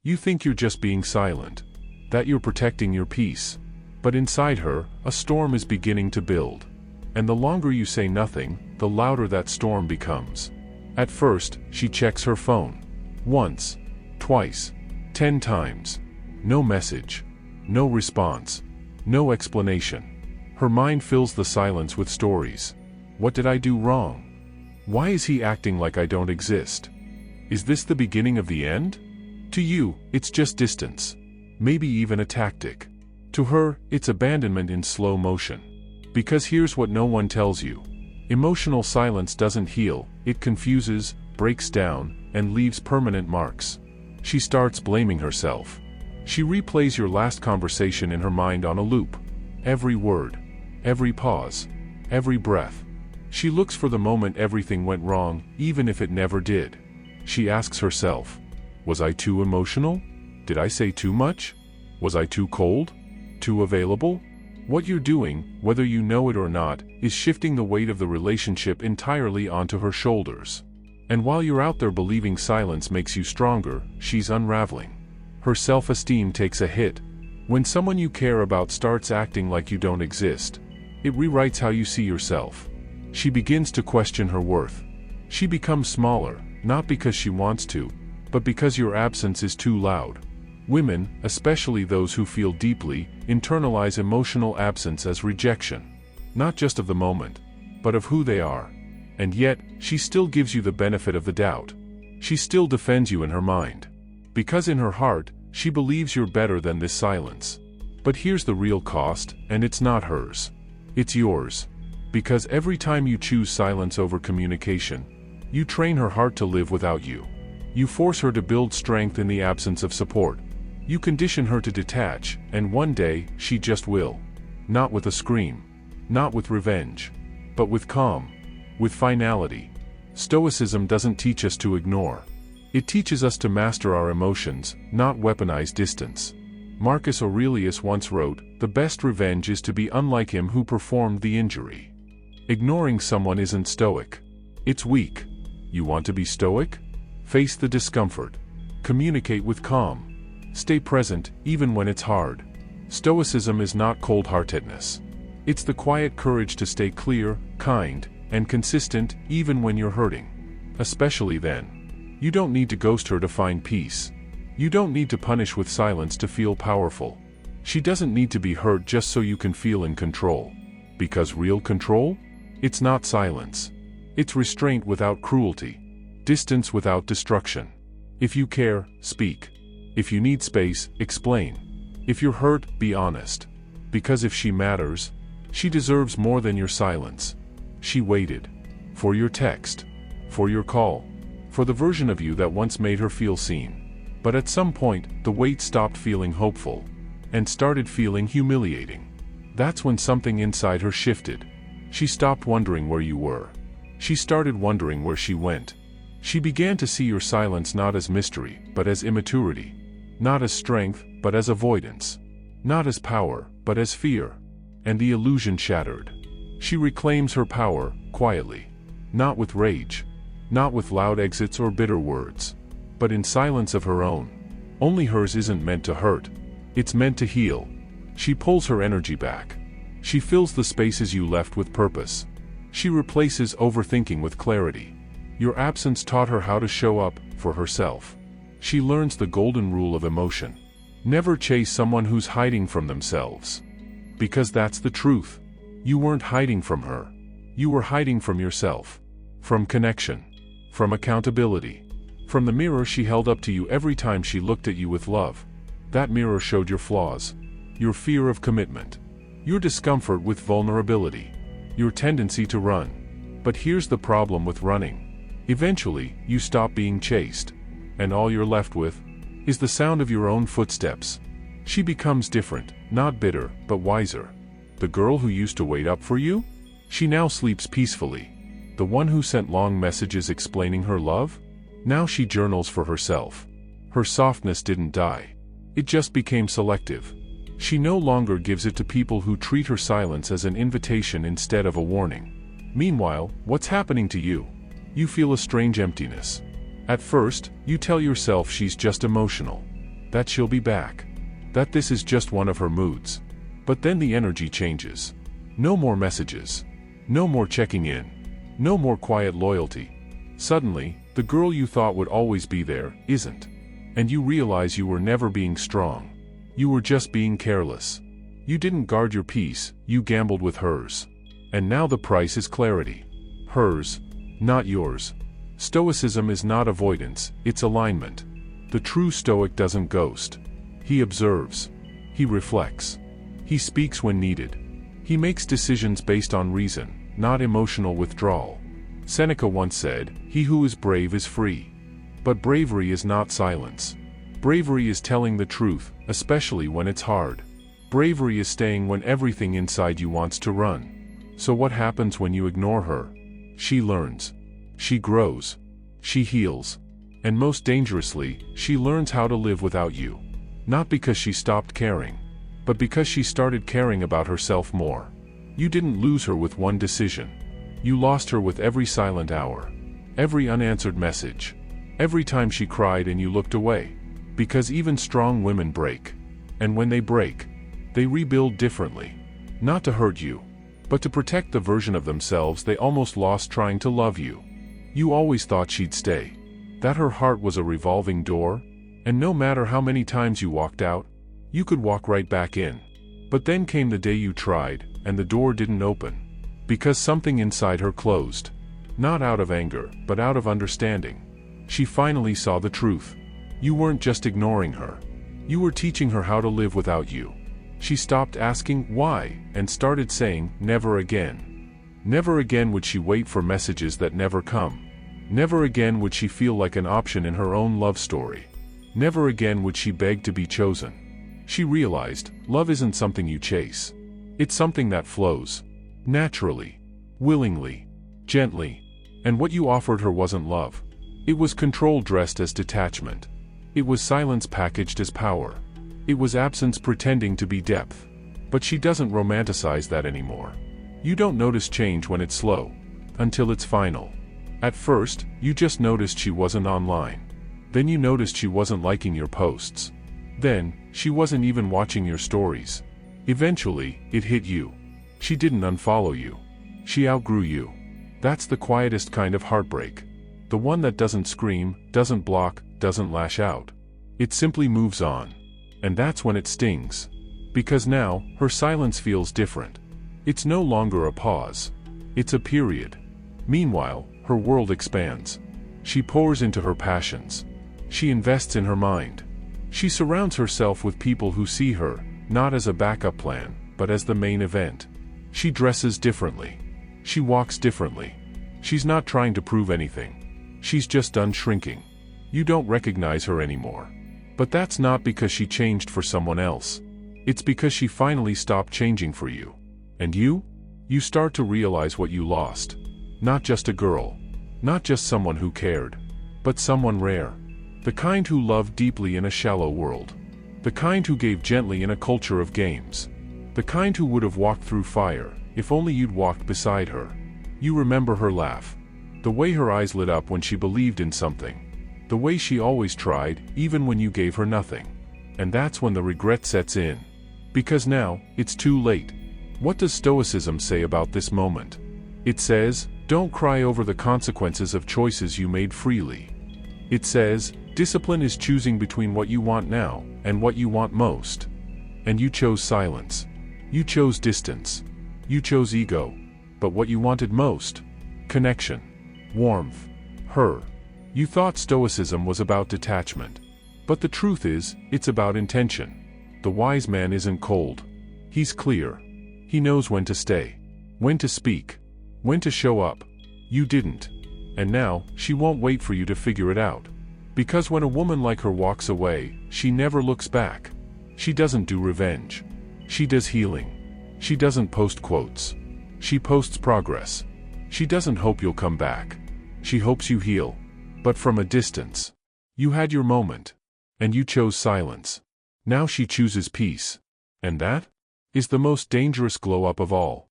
You think you're just being silent, that you're protecting your peace. But inside her, a storm is beginning to build. And the longer you say nothing, the louder that storm becomes. At first, she checks her phone. Once, twice, 10 times. No message. No response. No explanation. Her mind fills the silence with stories. What did I do wrong? Why is he acting like I don't exist? Is this the beginning of the end? To you, it's just distance. Maybe even a tactic. To her, it's abandonment in slow motion. Because here's what no one tells you. Emotional silence doesn't heal, it confuses, breaks down, and leaves permanent marks. She starts blaming herself. She replays your last conversation in her mind on a loop. Every word. Every pause. Every breath. She looks for the moment everything went wrong, even if it never did. She asks herself, was I too emotional? Did I say too much? Was I too cold? Too available? What you're doing, whether you know it or not, is shifting the weight of the relationship entirely onto her shoulders. And while you're out there believing silence makes you stronger, she's unraveling. Her self-esteem takes a hit. When someone you care about starts acting like you don't exist, it rewrites how you see yourself. She begins to question her worth. She becomes smaller, not because she wants to, but because your absence is too loud. Women, especially those who feel deeply, internalize emotional absence as rejection. Not just of the moment, but of who they are. And yet, she still gives you the benefit of the doubt. She still defends you in her mind. Because in her heart, she believes you're better than this silence. But here's the real cost, and it's not hers. It's yours. Because every time you choose silence over communication, you train her heart to live without you. You force her to build strength in the absence of support. You condition her to detach, and one day, she just will. Not with a scream. Not with revenge. But with calm. With finality. Stoicism doesn't teach us to ignore. It teaches us to master our emotions, not weaponize distance. Marcus Aurelius once wrote, "The best revenge is to be unlike him who performed the injury." Ignoring someone isn't stoic. It's weak. You want to be stoic? Face the discomfort. Communicate with calm. Stay present, even when it's hard. Stoicism is not cold-heartedness. It's the quiet courage to stay clear, kind, and consistent, even when you're hurting. Especially then. You don't need to ghost her to find peace. You don't need to punish with silence to feel powerful. She doesn't need to be hurt just so you can feel in control. Because real control? It's not silence. It's restraint without cruelty. Distance without destruction. If you care, speak. If you need space, explain. If you're hurt, be honest. Because if she matters, she deserves more than your silence. She waited. For your text. For your call. For the version of you that once made her feel seen. But at some point, the wait stopped feeling hopeful. And started feeling humiliating. That's when something inside her shifted. She stopped wondering where you were. She started wondering where she went. She began to see your silence not as mystery, but as immaturity. Not as strength, but as avoidance. Not as power, but as fear. And the illusion shattered. She reclaims her power, quietly. Not with rage. Not with loud exits or bitter words. But in silence of her own. Only hers isn't meant to hurt. It's meant to heal. She pulls her energy back. She fills the spaces you left with purpose. She replaces overthinking with clarity. Your absence taught her how to show up for herself. She learns the golden rule of emotion. Never chase someone who's hiding from themselves. Because that's the truth. You weren't hiding from her. You were hiding from yourself. From connection. From accountability. From the mirror she held up to you every time she looked at you with love. That mirror showed your flaws. Your fear of commitment. Your discomfort with vulnerability. Your tendency to run. But here's the problem with running. Eventually, you stop being chased. And all you're left with is the sound of your own footsteps. She becomes different, not bitter, but wiser. The girl who used to wait up for you? She now sleeps peacefully. The one who sent long messages explaining her love? Now she journals for herself. Her softness didn't die. It just became selective. She no longer gives it to people who treat her silence as an invitation instead of a warning. Meanwhile, what's happening to you? You feel a strange emptiness. At first, you tell yourself she's just emotional. that she'll be back, that this is just one of her moods. But then the energy changes. No more messages. No more checking in. No more quiet loyalty. Suddenly, the girl you thought would always be there, isn't. And you realize you were never being strong. You were just being careless. You didn't guard your peace, you gambled with hers. And now the price is clarity. Hers, not yours. Stoicism is not avoidance, it's alignment. The true Stoic doesn't ghost. He observes. He reflects. He speaks when needed. He makes decisions based on reason, not emotional withdrawal. Seneca once said, "He who is brave is free." But bravery is not silence. Bravery is telling the truth, especially when it's hard. Bravery is staying when everything inside you wants to run. So what happens when you ignore her? She learns. She grows. She heals. And most dangerously, she learns how to live without you. Not because she stopped caring, but because she started caring about herself more. You didn't lose her with one decision. You lost her with every silent hour. Every unanswered message. Every time she cried and you looked away. Because even strong women break. And when they break, they rebuild differently. Not to hurt you, but to protect the version of themselves they almost lost trying to love you. You always thought she'd stay. That her heart was a revolving door, and no matter how many times you walked out, you could walk right back in. But then came the day you tried, and the door didn't open. Because something inside her closed. Not out of anger, but out of understanding. She finally saw the truth. You weren't just ignoring her. You were teaching her how to live without you. She stopped asking why, and started saying, never again. Never again would she wait for messages that never come. Never again would she feel like an option in her own love story. Never again would she beg to be chosen. She realized, love isn't something you chase. It's something that flows. Naturally. Willingly. Gently. And what you offered her wasn't love. It was control dressed as detachment. It was silence packaged as power. It was absence pretending to be depth. But she doesn't romanticize that anymore. You don't notice change when it's slow. Until it's final. At first, you just noticed she wasn't online. Then you noticed she wasn't liking your posts. Then, she wasn't even watching your stories. Eventually, it hit you. She didn't unfollow you. She outgrew you. That's the quietest kind of heartbreak. The one that doesn't scream, doesn't block, doesn't lash out. It simply moves on. And that's when it stings. Because now, her silence feels different. It's no longer a pause. It's a period. Meanwhile, her world expands. She pours into her passions. She invests in her mind. She surrounds herself with people who see her, not as a backup plan, but as the main event. She dresses differently. She walks differently. She's not trying to prove anything. She's just done shrinking. You don't recognize her anymore. But that's not because she changed for someone else. It's because she finally stopped changing for you. And you? You start to realize what you lost. Not just a girl. Not just someone who cared. But someone rare. The kind who loved deeply in a shallow world. The kind who gave gently in a culture of games. The kind who would have walked through fire, if only you'd walked beside her. You remember her laugh. The way her eyes lit up when she believed in something. The way she always tried, even when you gave her nothing. And that's when the regret sets in. Because now, it's too late. What does Stoicism say about this moment? It says, don't cry over the consequences of choices you made freely. It says, discipline is choosing between what you want now, and what you want most. And you chose silence. You chose distance. You chose ego. But what you wanted most? Connection. Warmth. Her. You thought Stoicism was about detachment. But the truth is, it's about intention. The wise man isn't cold. He's clear. He knows when to stay. When to speak. When to show up. You didn't. And now, she won't wait for you to figure it out. Because when a woman like her walks away, she never looks back. She doesn't do revenge. She does healing. She doesn't post quotes. She posts progress. She doesn't hope you'll come back. She hopes you heal. But from a distance. You had your moment. And you chose silence. Now she chooses peace. And that is the most dangerous glow-up of all.